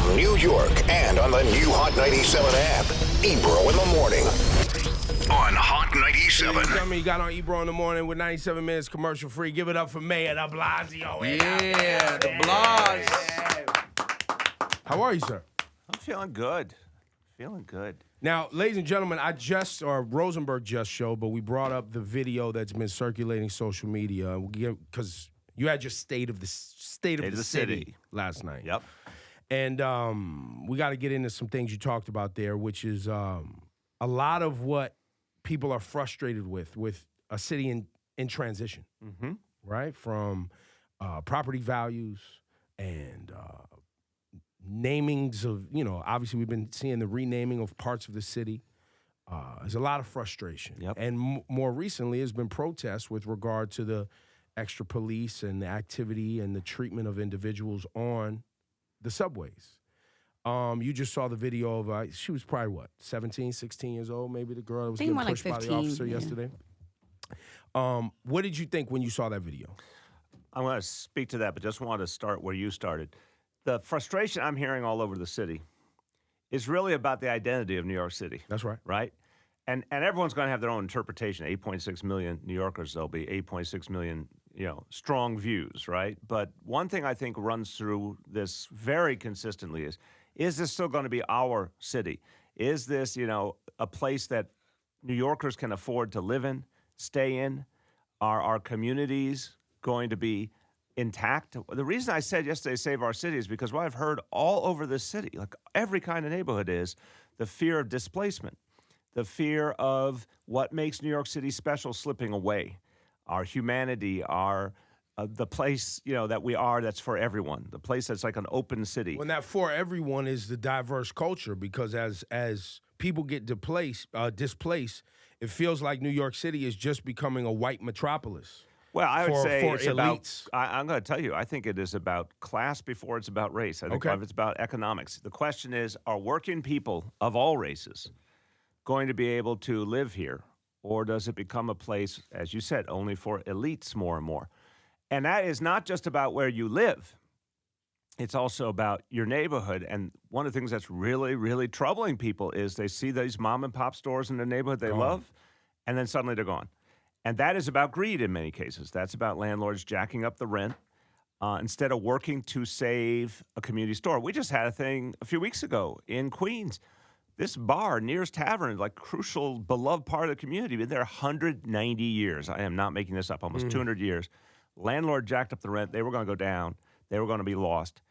from New York and on the new Hot 97 app. Ebro in the morning on Hot 97. Tell me you got on Ebro in the morning with 97 minutes commercial free. Give it up for Mayor de Blasio. Yeah, de Blas. How are you, sir? I'm feeling good. Feeling good. Now, ladies and gentlemen, Rosenberg just showed, but we brought up the video that's been circulating social media because you had your State of the City last night. Yep. And we got to get into some things you talked about there, which is a lot of what people are frustrated with a city in transition, right? From property values and namings of, obviously we've been seeing the renaming of parts of the city. There's a lot of frustration. Yep. And more recently, there's been protests with regard to the extra police and the activity and the treatment of individuals on the subways. You just saw the video of, she was probably, 17, 16 years old, maybe, the girl that was getting pushed by the officer yesterday. What did you think when you saw that video? I'm going to speak to that, but just want to start where you started. The frustration I'm hearing all over the city is really about the identity of New York City. That's right. Right? And everyone's going to have their own interpretation. 8.6 million New Yorkers, there'll be 8.6 million, strong views, right? But one thing I think runs through this very consistently is this still going to be our city? Is this, a place that New Yorkers can afford to live in, stay in? Are our communities going to be intact? The reason I said yesterday, save our city, is because what I've heard all over this city, like every kind of neighborhood, is the fear of displacement, the fear of what makes New York City special slipping away, our humanity, our the place that we are that's for everyone, the place that's like an open city. When that for everyone is the diverse culture, because as people get displaced, it feels like New York City is just becoming a white metropolis. Well, I would say for it's elites. I'm going to tell you, I think it is about class before it's about race. I think it's about economics. The question is, are working people of all races going to be able to live here? Or does it become a place, as you said, only for elites more and more? And that is not just about where you live. It's also about your neighborhood. And one of the things that's really, really troubling people is they see these mom and pop stores in their neighborhood they love, and then suddenly they're gone. And that is about greed in many cases. That's about landlords jacking up the rent instead of working to save a community store. We just had a thing a few weeks ago in Queens. This bar, Nearest Tavern, like crucial, beloved part of the community, been there 190 years. I am not making this up, almost 200 years. Landlord jacked up the rent. They were going to go down. They were going to be lost.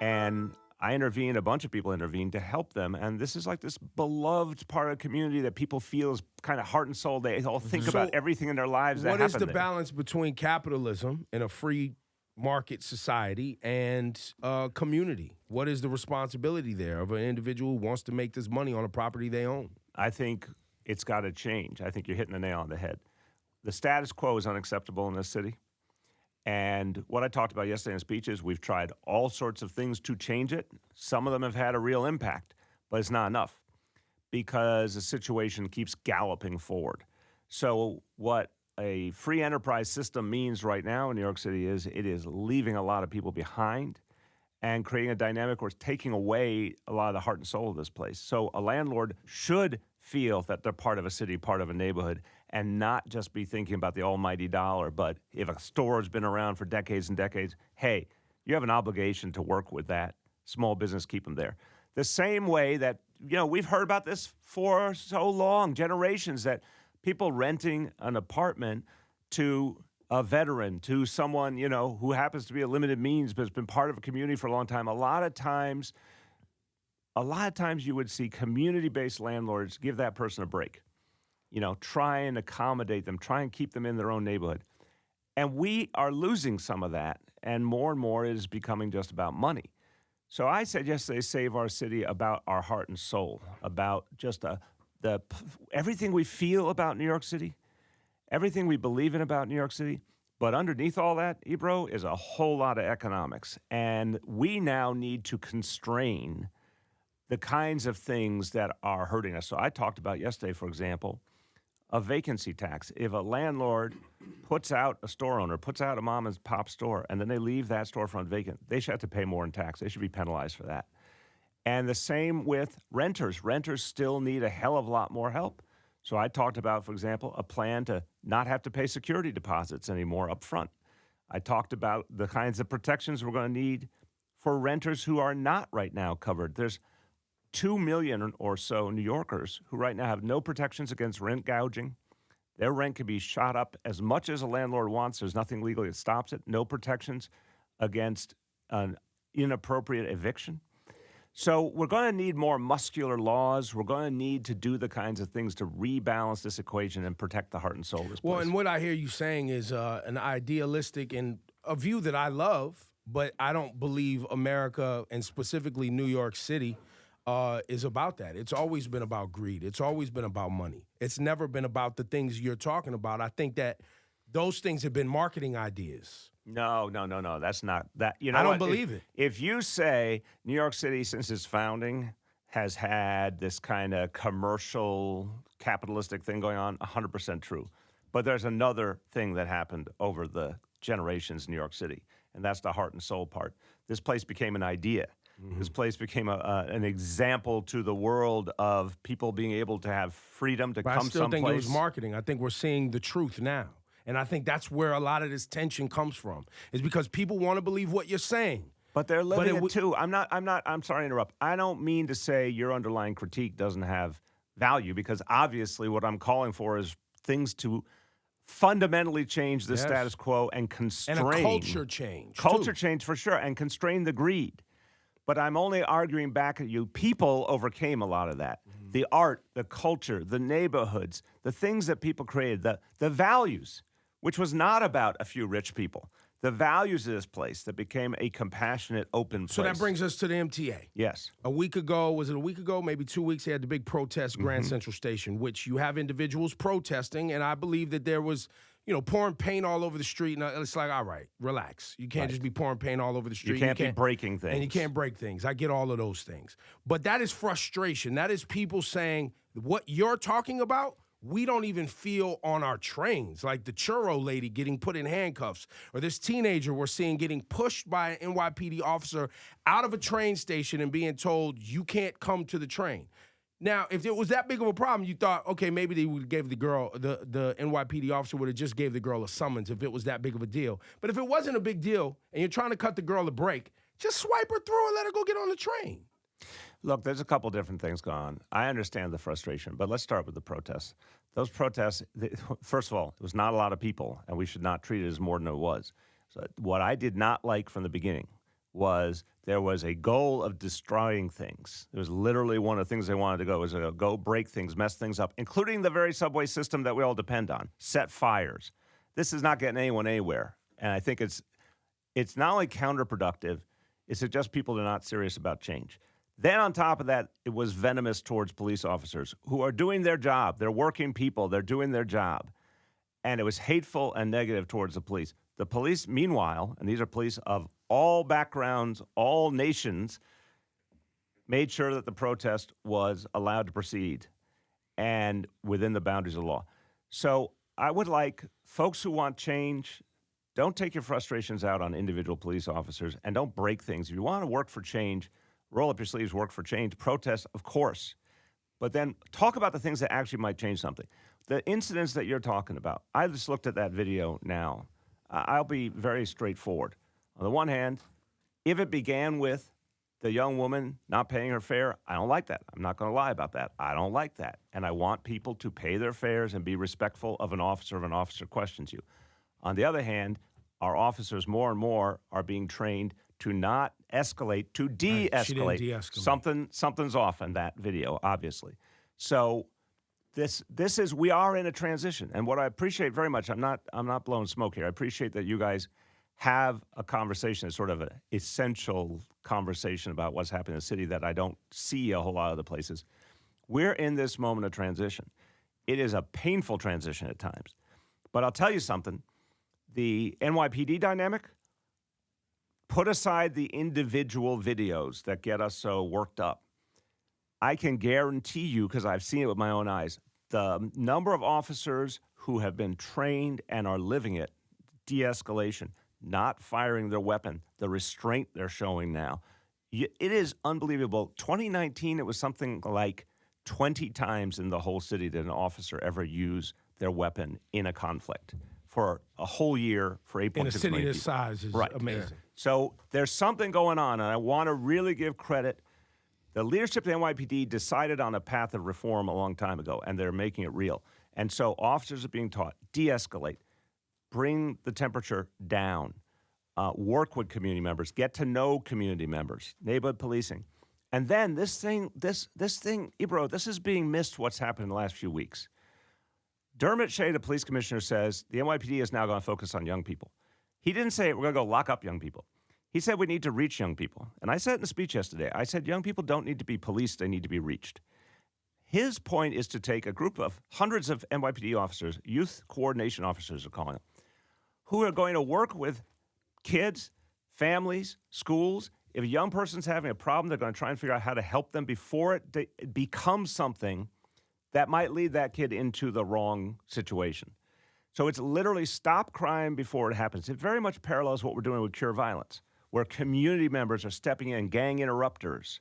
And I intervened, a bunch of people intervened to help them. And this is like this beloved part of the community that people feel is kind of heart and soul. They all think about everything in their lives that happened What is the there. balance between capitalism in a free market society and community? What is the responsibility there of an individual who wants to make this money on a property they own? I think it's got to change. I think you're hitting the nail on the head. The status quo is unacceptable in this city. And what I talked about yesterday in speech is we've tried all sorts of things to change it. Some of them have had a real impact, but it's not enough because the situation keeps galloping forward. So what a free enterprise system means right now in New York City is it is leaving a lot of people behind and creating a dynamic where it's taking away a lot of the heart and soul of this place. So a landlord should feel that they're part of a city, part of a neighborhood, and not just be thinking about the almighty dollar. But if a store has been around for decades and decades, hey, you have an obligation to work with that small business, keep them there. The same way that, we've heard about this for so long, generations, that people renting an apartment to a veteran, to someone, who happens to be a limited means but has been part of a community for a long time. A lot of times you would see community-based landlords give that person a break. Try and accommodate them, try and keep them in their own neighborhood. And we are losing some of that, and more is becoming just about money. So I said yesterday, save our city about our heart and soul, about just everything we feel about New York City, everything we believe in about New York City. But underneath all that, Ebro, is a whole lot of economics. And we now need to constrain the kinds of things that are hurting us. So I talked about yesterday, for example, a vacancy tax. If a landlord puts out a store owner, puts out a mom and pop store, and then they leave that storefront vacant, they should have to pay more in tax. They should be penalized for that. And the same with renters. Renters still need a hell of a lot more help. So I talked about, for example, a plan to not have to pay security deposits anymore up front. I talked about the kinds of protections we're going to need for renters who are not right now covered. There's 2 million or so New Yorkers who right now have no protections against rent gouging. Their rent can be shot up as much as a landlord wants. There's nothing legally that stops it. No protections against an inappropriate eviction. So we're going to need more muscular laws. We're going to need to do the kinds of things to rebalance this equation and protect the heart and soul of this place. Well, and what I hear you saying is an idealistic and a view that I love, but I don't believe America and specifically New York City is about that. It's always been about greed. It's always been about money. It's never been about the things you're talking about. I think that those things have been marketing ideas. No. That's not that. You know, I don't believe it. If you say New York City, since its founding, has had this kind of commercial capitalistic thing going on, 100% true. But there's another thing that happened over the generations in New York City, and that's the heart and soul part. This place became an idea. Mm-hmm. This place became an example to the world of people being able to have freedom to come someplace. I still think it was marketing. I think we're seeing the truth now. And I think that's where a lot of this tension comes from, is because people want to believe what you're saying. But they're living it too. I'm sorry to interrupt. I don't mean to say your underlying critique doesn't have value, because obviously what I'm calling for is things to fundamentally change the status quo and constrain. And a culture change. Culture change for sure, and constrain the greed. But I'm only arguing back at you. People overcame a lot of that. Mm-hmm. The art, the culture, the neighborhoods, the things that people created, the values, which was not about a few rich people. The values of this place that became a compassionate, open place. So that brings us to the MTA. Yes. A week ago, was it a week ago? Maybe 2 weeks, they had the big protest, Grand Central Station, which you have individuals protesting, and I believe that there was, pouring paint all over the street. And it's like, all right, relax. You can't just be pouring paint all over the street. You can't be breaking things. And you can't break things. I get all of those things. But that is frustration. That is people saying, what you're talking about, we don't even feel on our trains, like the churro lady getting put in handcuffs, or this teenager we're seeing getting pushed by an NYPD officer out of a train station and being told, you can't come to the train. Now, if it was that big of a problem, you thought, okay, maybe they would gave the girl, the NYPD officer would have just gave the girl a summons if it was that big of a deal. But if it wasn't a big deal and you're trying to cut the girl a break, just swipe her through and let her go get on the train. Look, there's a couple different things going on. I understand the frustration, but let's start with the protests. Those protests, first of all, it was not a lot of people, and we should not treat it as more than it was. So what I did not like from the beginning was there was a goal of destroying things. It was literally one of the things they wanted to go, was to go break things, mess things up, including the very subway system that we all depend on, set fires. This is not getting anyone anywhere, and I think it's not only counterproductive, it suggests people are not serious about change. Then on top of that, it was venomous towards police officers who are doing their job. They're working people. They're doing their job. And it was hateful and negative towards the police. The police, meanwhile, and these are police of all backgrounds, all nations, made sure that the protest was allowed to proceed and within the boundaries of the law. So I would like folks who want change, don't take your frustrations out on individual police officers, and don't break things. If you want to work for change, roll up your sleeves, work for change, protest, of course. But then talk about the things that actually might change something. The incidents that you're talking about, I just looked at that video now. I'll be very straightforward. On the one hand, if it began with the young woman not paying her fare, I don't like that. I'm not going to lie about that. I don't like that. And I want people to pay their fares and be respectful of an officer if an officer questions you. On the other hand, our officers more and more are being trained to not escalate, to de-escalate. Right. She didn't de-escalate. Something's off in that video, obviously. So this is, we are in a transition. And what I appreciate very much, I'm not blowing smoke here. I appreciate that you guys have a conversation, sort of an essential conversation about what's happening in the city that I don't see a whole lot of other places. We're in this moment of transition. It is a painful transition at times. But I'll tell you something. The NYPD dynamic, put aside the individual videos that get us so worked up. I can guarantee you, because I've seen it with my own eyes, the number of officers who have been trained and are living it, de-escalation, not firing their weapon, the restraint they're showing now, It is unbelievable. 2019, it was something like 20 times in the whole city did an officer ever use their weapon in a conflict. For a whole year, for 8.6 million in a city people. this size is amazing. Yeah. So there's something going on, and I want to really give credit. The leadership of the NYPD decided on a path of reform a long time ago, and they're making it real. And so officers are being taught, de-escalate, bring the temperature down, work with community members, get to know community members, neighborhood policing. And then this thing, Ebro, this is being missed what's happened in the last few weeks. Dermot Shea, the police commissioner, says the NYPD is now going to focus on young people. He didn't say we're going to go lock up young people. He said we need to reach young people. And I said in a speech yesterday, I said young people don't need to be policed, they need to be reached. His point is to take a group of hundreds of NYPD officers, youth coordination officers are calling them, who are going to work with kids, families, schools. If a young person's having a problem, they're going to try and figure out how to help them before it becomes something that might lead that kid into the wrong situation. So it's literally stop crime before it happens. It very much parallels what we're doing with Cure Violence, where community members are stepping in, gang interrupters.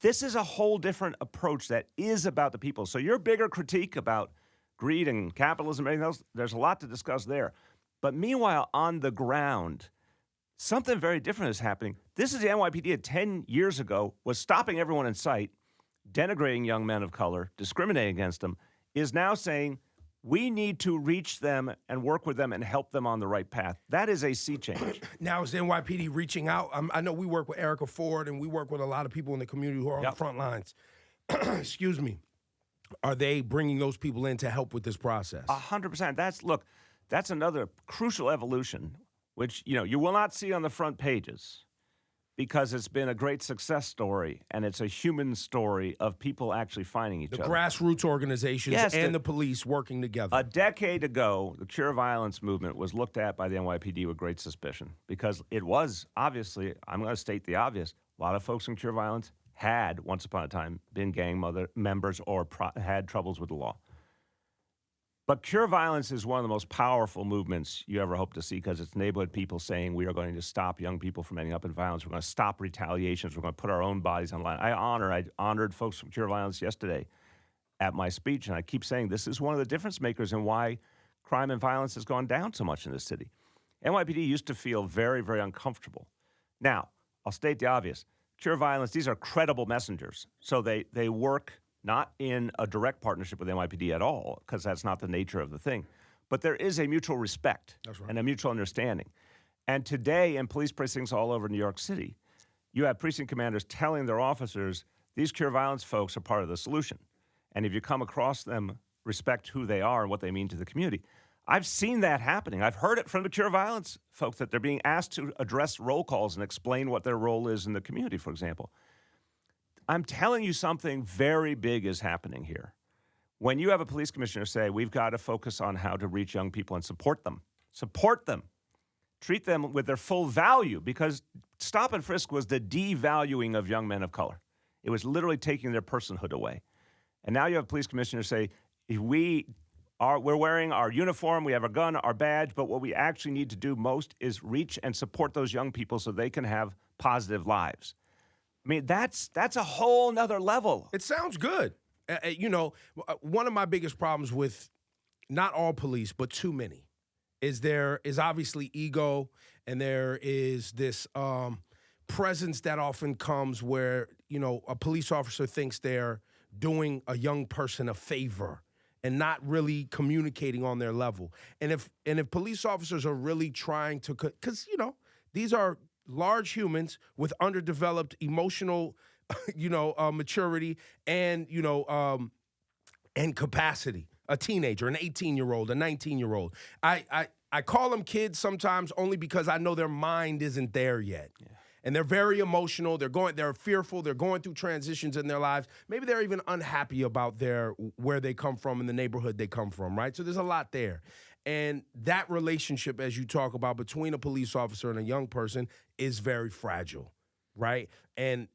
This is a whole different approach that is about the people. So your bigger critique about greed and capitalism and everything else, there's a lot to discuss there. But meanwhile, on the ground, something very different is happening. This is the NYPD that 10 years ago was stopping everyone in sight, denigrating young men of color, discriminating against them, is now saying we need to reach them and work with them and help them on the right path. That is a sea change. Now is the NYPD reaching out? I know we work with Erica Ford and we work with a lot of people in the community who are on the front lines. Excuse me. Are they bringing those people in to help with this process? 100%. That's another crucial evolution, which you will not see on the front pages, because it's been a great success story, and it's a human story of people actually finding each other. The grassroots organizations and the police working together. A decade ago, the Cure Violence movement was looked at by the NYPD with great suspicion, because it was, obviously, I'm going to state the obvious, a lot of folks in Cure Violence had, once upon a time, been gang members or had troubles with the law. But Cure Violence is one of the most powerful movements you ever hope to see, because it's neighborhood people saying we are going to stop young people from ending up in violence. We're going to stop retaliations. We're going to put our own bodies on the line. I honored folks from Cure Violence yesterday at my speech, and I keep saying this is one of the difference makers in why crime and violence has gone down so much in this city. NYPD used to feel very, very uncomfortable. Now, I'll state the obvious. Cure Violence, these are credible messengers. So they work not in a direct partnership with NYPD at all, because that's not the nature of the thing. But there is a mutual respect and a mutual understanding. And today, in police precincts all over New York City, you have precinct commanders telling their officers, these Cure Violence folks are part of the solution. And if you come across them, respect who they are and what they mean to the community. I've seen that happening. I've heard it from the Cure Violence folks that they're being asked to address roll calls and explain what their role is in the community, for example. I'm telling you something very big is happening here. When you have a police commissioner say, we've got to focus on how to reach young people and support them, treat them with their full value, because stop and frisk was the devaluing of young men of color. It was literally taking their personhood away. And now you have police commissioners say, we're wearing our uniform, we have a gun, our badge, but what we actually need to do most is reach and support those young people so they can have positive lives. I mean, that's a whole nother level. It sounds good. One of my biggest problems with not all police, but too many, is there is obviously ego, and there is this presence that often comes where, a police officer thinks they're doing a young person a favor and not really communicating on their level. And if police officers are really trying to, because, these are large humans with underdeveloped emotional, maturity and capacity. A teenager, an 18-year-old, a 19-year-old. I call them kids sometimes only because I know their mind isn't there yet. Yeah. And they're very emotional. They're fearful. They're going through transitions in their lives. Maybe they're even unhappy about where they come from and the neighborhood they come from, right? So there's a lot there. And that relationship, as you talk about, between a police officer and a young person is very fragile, right? And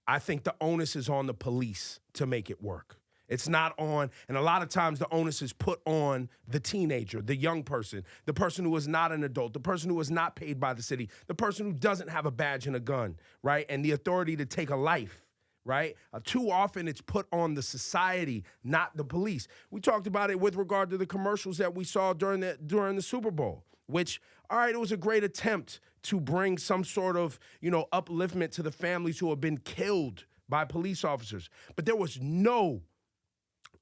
I think the onus is on the police to make it work. It's not on, and a lot of times the onus is put on the teenager, the young person, the person who is not an adult, the person who is not paid by the city, the person who doesn't have a badge and a gun, right? And the authority to take a life, right? Too often it's put on the society, not the police. We talked about it with regard to the commercials that we saw during the Super Bowl, which, all right, it was a great attempt to bring some sort of, upliftment to the families who have been killed by police officers. But there was no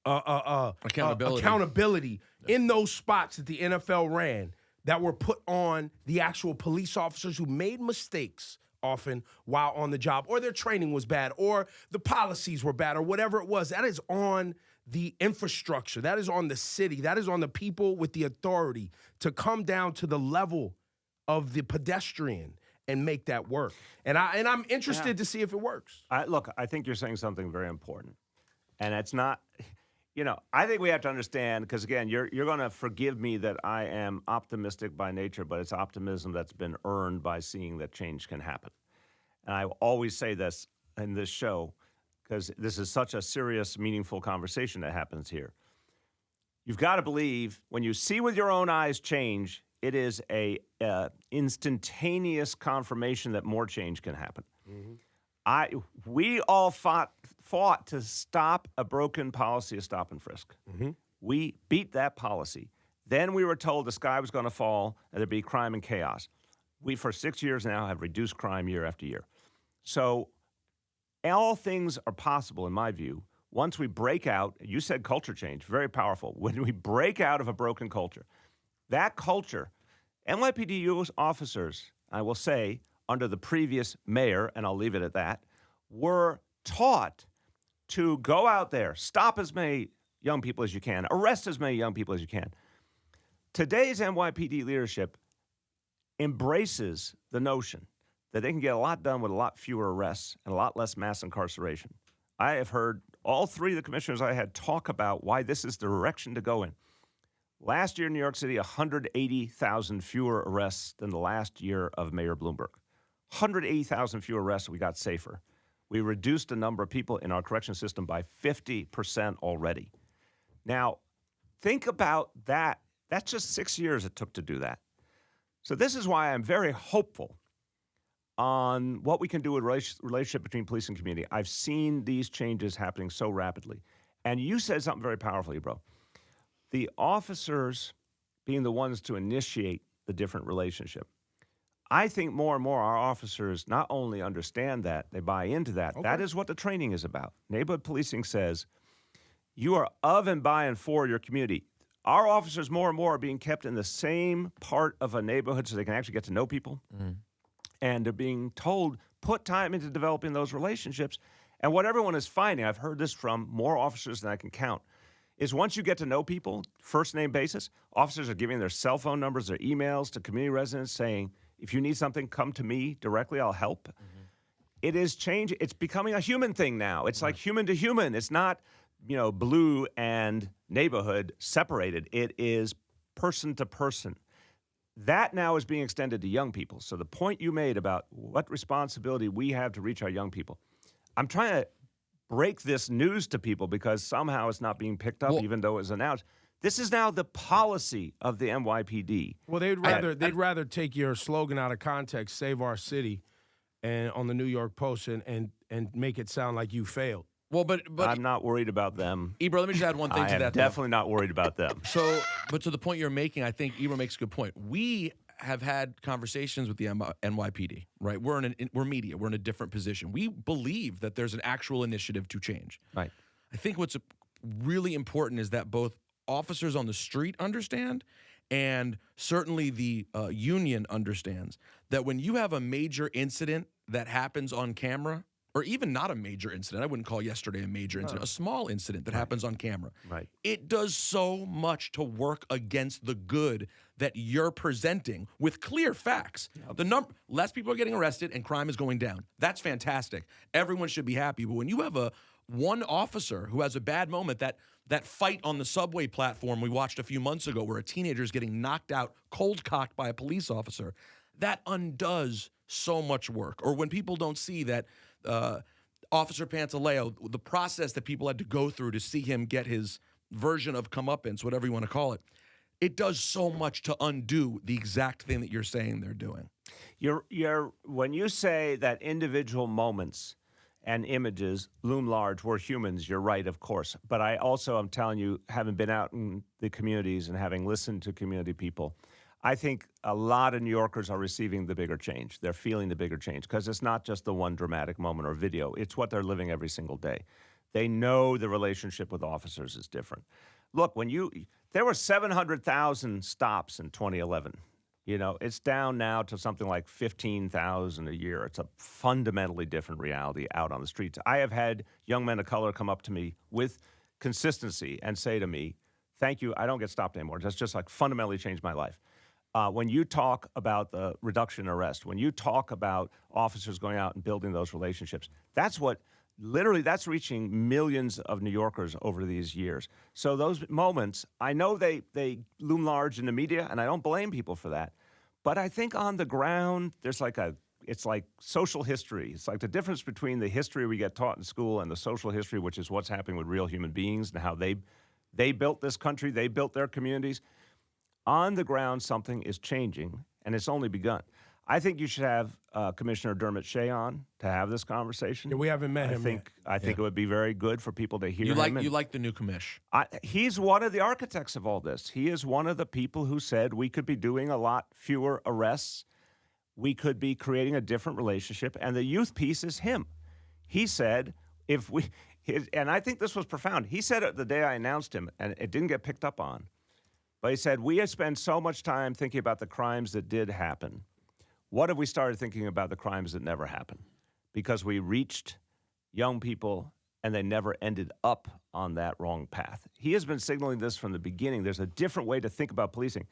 accountability in those spots that the NFL ran that were put on the actual police officers who made mistakes often while on the job, or their training was bad, or the policies were bad, or whatever it was. That is on the infrastructure. That is on the city. That is on the people with the authority to come down to the level of the pedestrian and make that work. And I'm interested to see if it works. I think you're saying something very important. And it's not, I think we have to understand, because again, you're going to forgive me that I am optimistic by nature, but it's optimism that's been earned by seeing that change can happen. And I always say this in this show, because this is such a serious, meaningful conversation that happens here. You've got to believe when you see with your own eyes change, it is a instantaneous confirmation that more change can happen. Mm-hmm. We all fought to stop a broken policy of stop and frisk. Mm-hmm. We beat that policy. Then we were told the sky was going to fall and there'd be crime and chaos. We, for 6 years now, have reduced crime year after year. So all things are possible, in my view, once we break out. You said culture change, very powerful. When we break out of a broken culture, that culture, NYPD officers, I will say, under the previous mayor, and I'll leave it at that, were taught to go out there, stop as many young people as you can, arrest as many young people as you can. Today's NYPD leadership embraces the notion that they can get a lot done with a lot fewer arrests and a lot less mass incarceration. I have heard all three of the commissioners I had talk about why this is the direction to go in. Last year in New York City, 180,000 fewer arrests than the last year of Mayor Bloomberg. 180,000 fewer arrests, we got safer. We reduced the number of people in our correction system by 50% already. Now, think about that. That's just 6 years it took to do that. So this is why I'm very hopeful on what we can do with relationship between police and community. I've seen these changes happening so rapidly. And you said something very powerfully, bro. The officers being the ones to initiate the different relationship. I think more and more our officers not only understand that, they buy into that. Okay. That is what the training is about. Neighborhood policing says you are of and by and for your community. Our officers more and more are being kept in the same part of a neighborhood so they can actually get to know people. Mm-hmm. And they're being told, put time into developing those relationships. And what everyone is finding, I've heard this from more officers than I can count, is once you get to know people, first name basis, officers are giving their cell phone numbers, their emails to community residents saying, if you need something, come to me directly, I'll help. Mm-hmm. It is changing. It's becoming a human thing now. It's like human to human. It's not, blue and neighborhood separated. It is person to person. That now is being extended to young people. So the point you made about what responsibility we have to reach our young people, I'm trying to break this news to people because somehow it's not being picked up, even though it was announced. This is now the policy of the NYPD. Well, they'd rather take your slogan out of context, "Save Our City," and on the New York Post and make it sound like you failed. Well, but I'm not worried about them. Ebro, let me just add one thing to that. I am definitely not worried about them. But to the point you're making, I think Ebro makes a good point. We have had conversations with the NYPD, right? We're media. We're in a different position. We believe that there's an actual initiative to change. Right. I think what's really important is that both officers on the street understand, and certainly the union understands, that when you have a major incident that happens on camera, or even not a major incident, I wouldn't call yesterday a major incident, a small incident that happens on camera. Right. It does so much to work against the good that you're presenting with clear facts. Yep. Less people are getting arrested and crime is going down. That's fantastic. Everyone should be happy. But when you have one officer who has a bad moment, that fight on the subway platform we watched a few months ago where a teenager is getting knocked out, cold-cocked by a police officer, that undoes so much work. Or when people don't see that Officer Pantaleo, the process that people had to go through to see him get his version of comeuppance, whatever you want to call it, it does so much to undo the exact thing that you're saying they're doing. When you say that individual moments and images loom large, we're humans, you're right, of course. But I also am telling you, having been out in the communities and having listened to community people, I think a lot of New Yorkers are receiving the bigger change. They're feeling the bigger change because it's not just the one dramatic moment or video. It's what they're living every single day. They know the relationship with officers is different. Look, there were 700,000 stops in 2011. You know, it's down now to something like 15,000 a year. It's a fundamentally different reality out on the streets. I have had young men of color come up to me with consistency and say to me, thank you, I don't get stopped anymore. That's just like fundamentally changed my life. When you talk about the reduction in arrest, when you talk about officers going out and building those relationships, that's reaching millions of New Yorkers over these years. So those moments, I know they loom large in the media, and I don't blame people for that. But I think on the ground, it's like social history. It's like the difference between the history we get taught in school and the social history, which is what's happening with real human beings and how they built this country, they built their communities. On the ground, something is changing, and it's only begun. I think you should have Commissioner Dermot Shea on to have this conversation. Yeah, we haven't met him yet. I think it would be very good for people to hear him. You like the new commish. He's one of the architects of all this. He is one of the people who said we could be doing a lot fewer arrests. We could be creating a different relationship, and the youth piece is him. He said, and I think this was profound. He said it the day I announced him, and it didn't get picked up on. But he said, we have spent so much time thinking about the crimes that did happen. What if we started thinking about the crimes that never happened? Because we reached young people and they never ended up on that wrong path. He has been signaling this from the beginning. There's a different way to think about policing.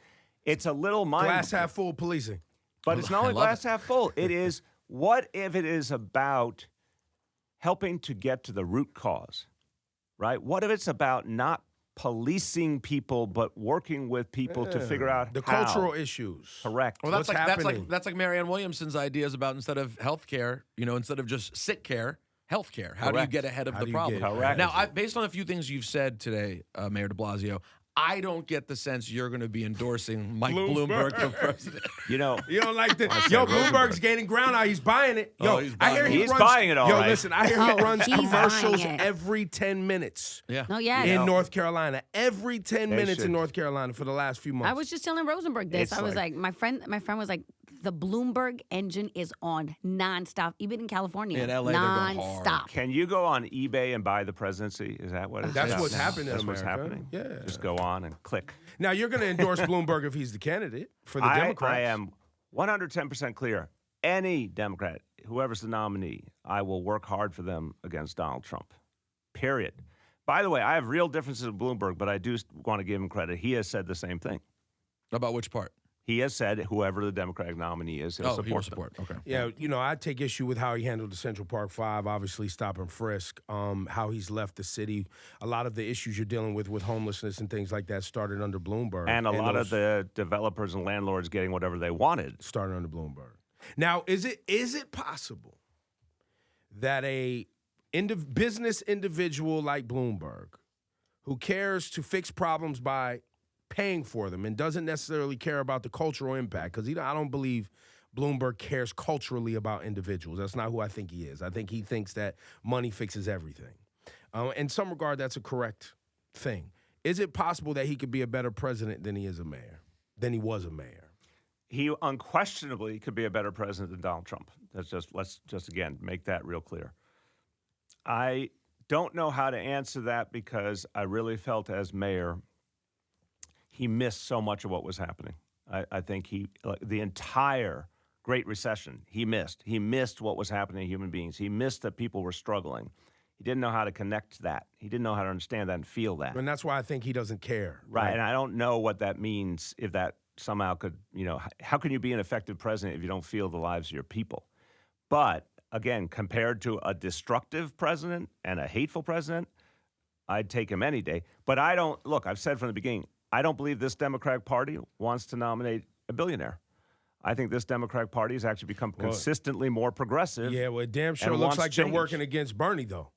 It's a little glass half full policing. But it's not only glass half full. It is, what if it is about helping to get to the root cause, right? What if it's about not policing people, but working with people to figure out the how. cultural issues. Correct. Well, that's like Marianne Williamson's ideas about instead of health care, instead of just sick care, health care. How do you get ahead of the problem? Correct. Now, based on a few things you've said today, Mayor de Blasio, I don't get the sense you're going to be endorsing Mike Bloomberg for president. You don't like the Bloomberg's gaining ground now. He's buying it. He's buying it all right. Listen, I hear he runs commercials every 10 minutes. Yeah. Oh, yeah. In North Carolina, every 10 minutes in North Carolina for the last few months. I was just telling Rosenberg this. I was like, my friend was like, the Bloomberg engine is on nonstop, even in California. In LA, nonstop. Can you go on eBay and buy the presidency? Is that what it is? That's what's happening in That's what's America. happening. Yeah. Just go on and click. Now, you're going to endorse Bloomberg if he's the candidate for the Democrats. I am 110% clear. Any Democrat, whoever's the nominee, I will work hard for them against Donald Trump. Period. By the way, I have real differences with Bloomberg, but I do want to give him credit. He has said the same thing. About which part? He has said whoever the Democratic nominee is, he'll support them. Okay. Yeah, I take issue with how he handled the Central Park Five, obviously stopping Frisk, how he's left the city. A lot of the issues you're dealing with homelessness and things like that started under Bloomberg. And a lot of the developers and landlords getting whatever they wanted. Started under Bloomberg. Now, is it possible that a business individual like Bloomberg, who cares to fix problems by paying for them and doesn't necessarily care about the cultural impact, because I don't believe Bloomberg cares culturally about individuals. That's not who I think he is. I think he thinks that money fixes everything. In some regard, that's a correct thing. Is it possible that he could be a better president than he was a mayor? He unquestionably could be a better president than Donald Trump. Let's just again make that real clear. I don't know how to answer that because I really felt as mayor he missed so much of what was happening. I think the entire Great Recession, he missed. He missed what was happening to human beings. He missed that people were struggling. He didn't know how to connect that. He didn't know how to understand that and feel that. And that's why I think he doesn't care. Right, and I don't know what that means, if that somehow could, how can you be an effective president if you don't feel the lives of your people? But, again, compared to a destructive president and a hateful president, I'd take him any day. But I've said from the beginning, I don't believe this Democratic Party wants to nominate a billionaire. I think this Democratic Party has actually become consistently more progressive. Yeah, well, it damn sure looks like they're working against Bernie, though.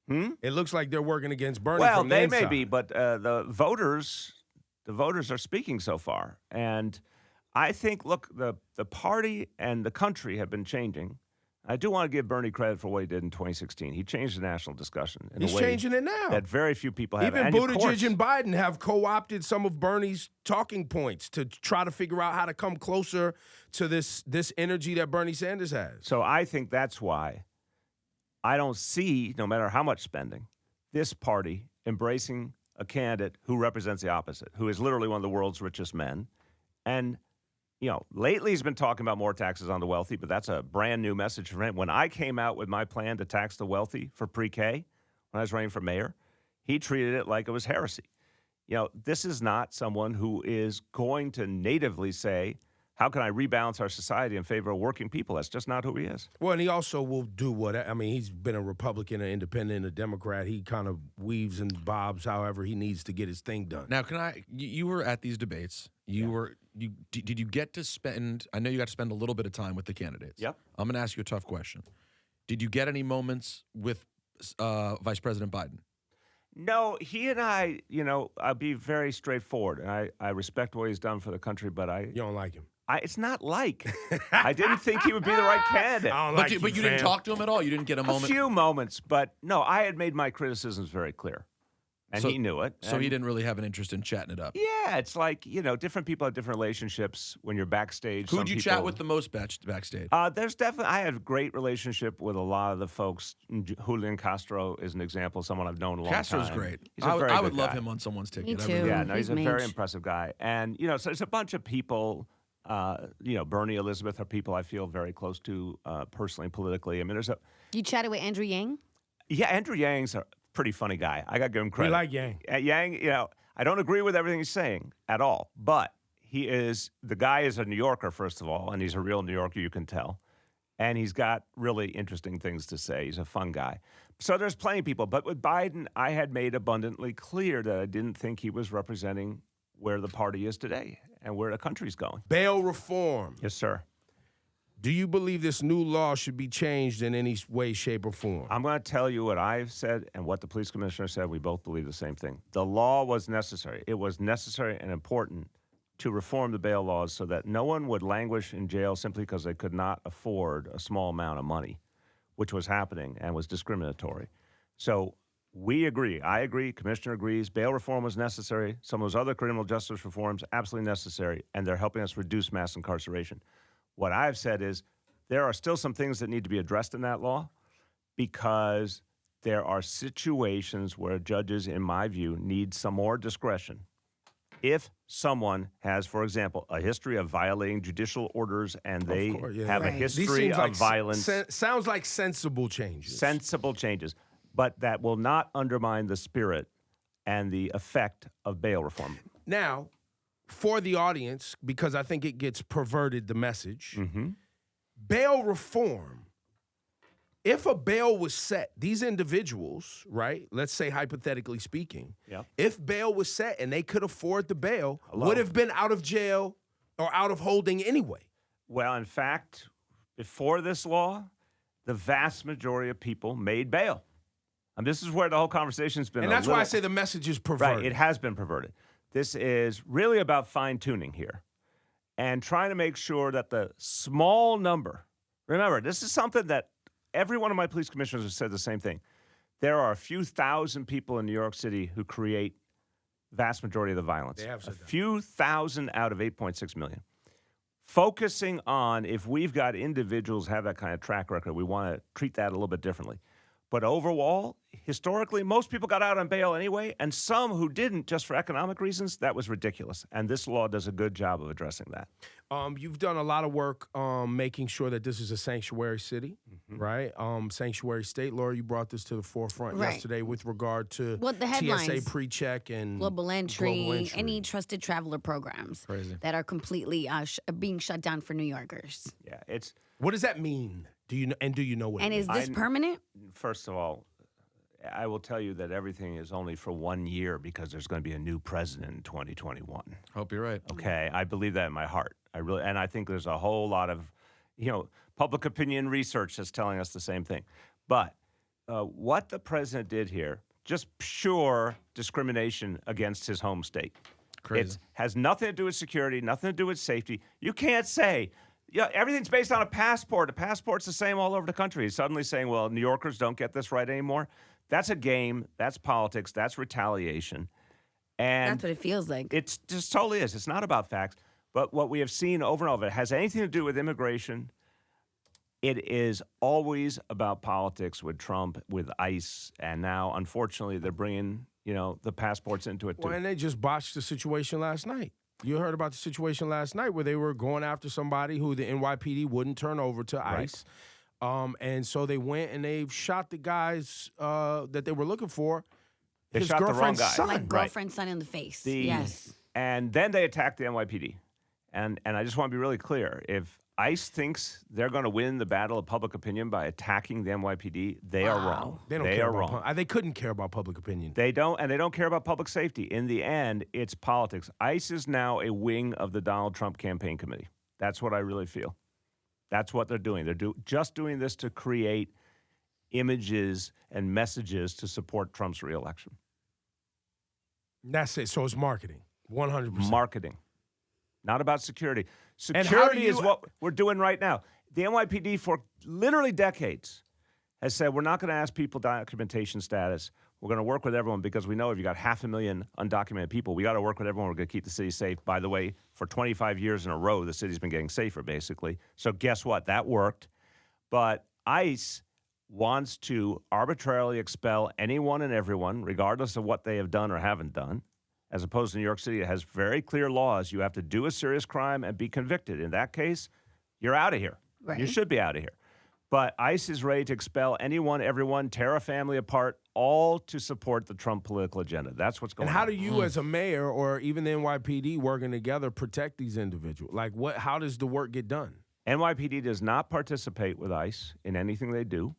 It looks like they're working against Bernie. Well, from the they inside. may be, but the voters are speaking so far. And I think, look, the party and the country have been changing. I do want to give Bernie credit for what he did in 2016. He changed the national discussion in He's a way changing it now. that very few people have. Even And of Buttigieg course- and Biden have co-opted some of Bernie's talking points to try to figure out how to come closer to this energy that Bernie Sanders has. So I think that's why I don't see, no matter how much spending, this party embracing a candidate who represents the opposite, who is literally one of the world's richest men. And, lately he's been talking about more taxes on the wealthy, but that's a brand new message from him. When I came out with my plan to tax the wealthy for pre-K, when I was running for mayor, he treated it like it was heresy. This is not someone who is going to natively say, how can I rebalance our society in favor of working people? That's just not who he is. Well, and he also will do he's been a Republican, an independent, a Democrat. He kind of weaves and bobs however he needs to get his thing done. Now, you were at these debates. Did you get to spend, I know you got to spend a little bit of time with the candidates. Yep. I'm going to ask you a tough question. Did you get any moments with Vice President Biden? No, he and I, I'll be very straightforward. And I respect what he's done for the country, but You don't like him. It's not like. I didn't think he would be the right candidate. I don't But like you fam. didn't talk to him at all? You didn't get a A moment? few moments, but no, I had made my criticisms very clear. And So- he knew it. So and he didn't really have an interest in chatting it up? Yeah, it's like, different people have different relationships when you're backstage. Who'd Some you people, chat with the most backstage? There's definitely, I had a great relationship with a lot of the folks. Julian Castro is an example, someone I've known a long Castro's time. great. He's a very I would good love guy. him on someone's ticket. Me I too. really Yeah, would. no, he's a He's very mange. impressive guy. And, so there's a bunch of people, Bernie, Elizabeth are people I feel very close to personally and politically. I mean, You chatted with Andrew Yang? Andrew Yang's a pretty funny guy. I got to give him credit. We like Yang. Yang, I don't agree with everything he's saying at all, but the guy is a New Yorker, first of all, and he's a real New Yorker, you can tell. And he's got really interesting things to say. He's a fun guy. So there's plenty of people. But with Biden, I had made abundantly clear that I didn't think he was representing where the party is today and where the country's going. Bail reform. Yes, sir. Do you believe this new law should be changed in any way, shape, or form? I'm going to tell you what I've said and what the police commissioner said. We both believe the same thing. The law was necessary. It was necessary and important to reform the bail laws so that no one would languish in jail simply because they could not afford a small amount of money, which was happening and was discriminatory. So we agree. I agree. Commissioner agrees. Bail reform was necessary. Some of those other criminal justice reforms, absolutely necessary, and they're helping us reduce mass incarceration. What I've said is there are still some things that need to be addressed in that law because there are situations where judges, in my view, need some more discretion. If someone has, for example, a history of violating judicial orders and they have a Right. history of violence. Sounds like sensible changes. Sensible changes, but that will not undermine the spirit and the effect of bail reform. Now, for the audience, because I think it gets perverted, the message, bail reform, if a bail was set, these individuals, right, let's say hypothetically speaking, if bail was set and they could afford the bail, would have been out of jail or out of holding anyway. Well, in fact, before this law, the vast majority of people made bail. And this is where the whole conversation's been. And that's why I say the message is perverted. Right, it has been perverted. This is really about fine-tuning here and trying to make sure that the small number, remember, this is something that every one of my police commissioners has said the same thing. There are a few thousand people in New York City who create vast majority of the violence. They have said that. Few thousand out of 8.6 million. Focusing on if we've got individuals have that kind of track record, we want to treat that a little bit differently. But overall, historically, most people got out on bail anyway, and some who didn't just for economic reasons, that was ridiculous. And this law does a good job of addressing that. You've done a lot of work making sure that this is a sanctuary city, right? Sanctuary state. Laura, you brought this to the forefront Right. yesterday with regard to Well, the headlines. TSA pre-check and Global entry, global entry. any trusted traveler programs that are completely being shut down for New Yorkers. Yeah, it's What does that mean? Do you know what? And it is means? this permanent? first of all, I will tell you that everything is only for 1 year because there's going to be a new president in 2021. Hope you're right. Okay, I believe that in my heart. And I think there's a whole lot of, public opinion research that's telling us the same thing. But what the president did here, just pure discrimination against his home state. It has nothing to do with security, nothing to do with safety. You can't say, everything's based on a passport. A passport's the same all over the country. He's suddenly saying, well, New Yorkers don't get this right anymore. That's a game. That's politics. That's retaliation. And that's what it feels like. It just totally is. It's not about facts. But what we have seen over and over, it has anything to do with immigration. It is always about politics with Trump, with ICE, and now, unfortunately, they're bringing, the passports into it too. Well, and they just botched the situation last night. You heard about the situation last night where they were going after somebody who the NYPD wouldn't turn over to ICE. And so they went and they shot the guys that they were looking for. They his shot the wrong guy. son. Like girlfriend's son in the face. Yes. And then they attacked the NYPD. And I just want to be really clear. If ICE thinks they're going to win the battle of public opinion by attacking the NYPD, they are wrong. They don't care about they couldn't care about public opinion. They don't, and they don't care about public safety. In the end, it's politics. ICE is now a wing of the Donald Trump campaign committee. That's what I really feel. That's what they're doing. They're just doing this to create images and messages to support Trump's reelection. That's it. So it's marketing, 100%. Marketing. Not about security. Security is what we're doing right now. The NYPD for literally decades has said we're not going to ask people documentation status. We're going to work with everyone because we know if you got 500,000 undocumented people, we got to work with everyone. We're going to keep the city safe. By the way, for 25 years in a row, the city's been getting safer, basically. So guess what? That worked. But ICE wants to arbitrarily expel anyone and everyone, regardless of what they have done or haven't done. As opposed to New York City, it has very clear laws. You have to do a serious crime and be convicted. In that case, you're out of here. Right. You should be out of here. But ICE is ready to expel anyone, everyone, tear a family apart, all to support the Trump political agenda. That's what's going on. And how do you, as a mayor or even the NYPD working together, protect these individuals? Like, how does the work get done? NYPD does not participate with ICE in anything they do.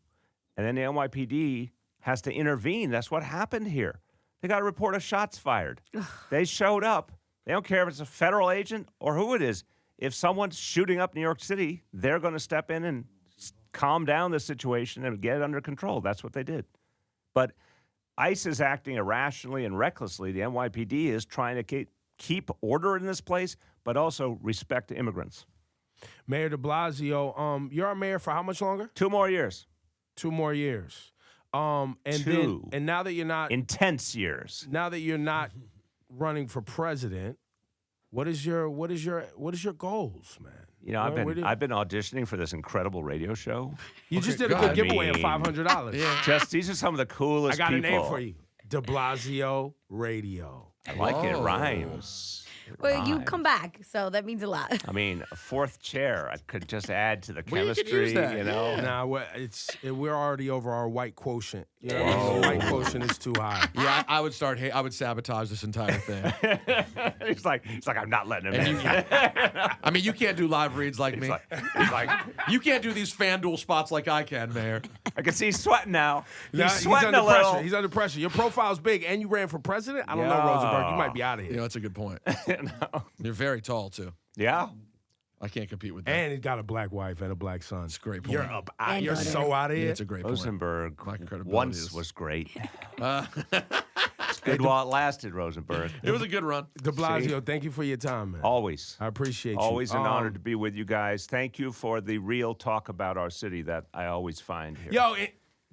And then the NYPD has to intervene. That's what happened here. They got a report of shots fired. They showed up. They don't care if it's a federal agent or who it is. If someone's shooting up New York City, they're going to step in and calm down the situation and get it under control. That's what they did. But ICE is acting irrationally and recklessly. The NYPD is trying to keep order in this place, but also respect immigrants. Mayor de Blasio, you're our mayor for how much longer? 2 more years. 2 more years. And now that you're not intense years. Now that you're not running for president, what is your goals, man? I've been auditioning for this incredible radio show. You just did a good giveaway of $500. Yeah. These are some of the coolest people. I got a name for you. De Blasio Radio. I like it. It rhymes. Well, you come back, so that means a lot. I mean, a 4th chair. I could just add to the chemistry, you could use that. Nah, we're already over our white quotient. You know what I mean? The white quotient is too high. Yeah, I would sabotage this entire thing. He's like, I'm not letting him in. I mean, you can't do live reads like me. He's like, you can't do these FanDuel spots like I can, Mayor. I can see he's sweating now. He's sweating under a little. pressure. He's under pressure. Your profile's big, and you ran for president. I don't know, Rosenberg. You might be out of here. That's a good point. No. You're very tall too. Yeah. I can't compete with that. And he's got a black wife and a black son. It's a great point. You're so out of here. It's a great Rosenberg point. Rosenberg once was great. It's good while it lasted, Rosenberg. It was a good run. De Blasio, thank you for your time, man. Always. I appreciate you. Always an honor to be with you guys. Thank you for the real talk about our city that I always find here. Yo,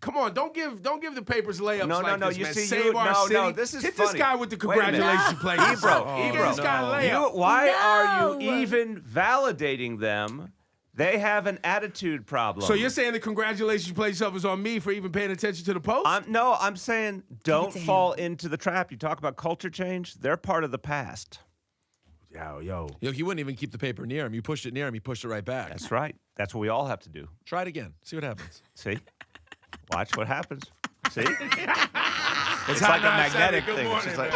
come on, don't give the papers layups like this, you man. see, Save our city. No, this is Hit funny. this guy with the congratulations play. Ebro, Give this guy a layup. Why are you even validating them? They have an attitude problem. So you're saying the congratulations play stuff is on me for even paying attention to the post? I'm saying don't fall into the trap. You talk about culture change. They're part of the past. Yo, he wouldn't even keep the paper near him. You pushed it near him, he pushed it right back. That's right. That's what we all have to do. Try it again. See what happens. See? Watch what happens. See? It's like a magnetic thing. It's just like...